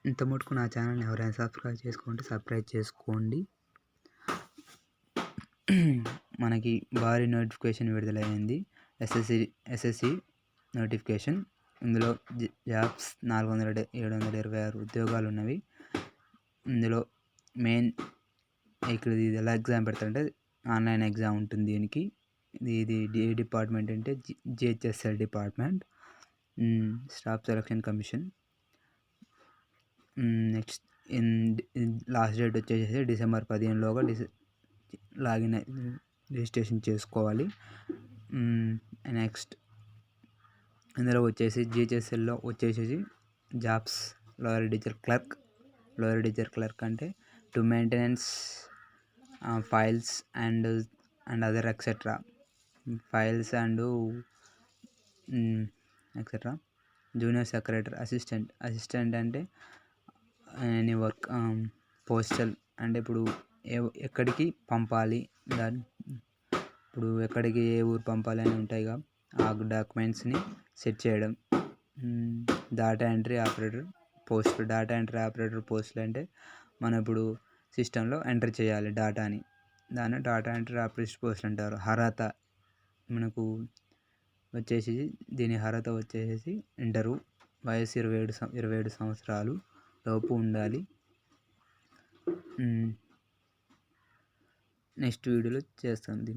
ఇంత మటుకు నా ఛానల్ని ఎవరైనా సబ్స్క్రైబ్ చేసుకుంటే సబ్స్క్రైబ్ చేసుకోండి. మనకి భారీ నోటిఫికేషన్ విడుదలైంది. SSC notification. ఇందులో జాబ్స్ 726 ఉద్యోగాలు ఉన్నవి. ఇందులో మెయిన్ ఇది ఎలా ఎగ్జామ్ పెడతారంటే ఆన్లైన్ ఎగ్జామ్ ఉంటుంది. దీనికి ఇది ఏ డిపార్ట్మెంట్ అంటే GHSL department, staff selection commission. Next last date వచ్చేసి డిసెంబర్ 15లోగా లాగిన్ రిజిస్ట్రేషన్ చేసుకోవాలి. నెక్స్ట్ ఇందులో వచ్చేసి జిహెచ్ఎస్ఎల్లో వచ్చేసి జాబ్స్ లోయర్ ఎడిటర్ క్లర్క్ అంటే to maintenance files and other etcetera files and etcetera. Junior secretary assistant అంటే ఎనీ వర్క్ పోస్టల్ అంటే ఇప్పుడు ఎక్కడికి పంపాలి, ఇప్పుడు ఎక్కడికి ఏ ఊరు పంపాలి అని ఉంటాయిగా, ఆ డాక్యుమెంట్స్ని సెట్ చేయడం. డేటా ఎంట్రీ ఆపరేటర్ పోస్టులు అంటే మనం ఇప్పుడు సిస్టంలో ఎంటర్ చేయాలి డేటాని, దాన్ని డేటా ఎంట్రీ ఆపరేటర్ పోస్టులు అంటారు. అర్హత మనకు వచ్చేసి దీని అర్హత వచ్చేసి ఇంటరు, వయసు 27 సంవత్సరాలు లోపు ఉండాలి. నెక్స్ట్ వీడియోలో చేస్తాను దీన్ని.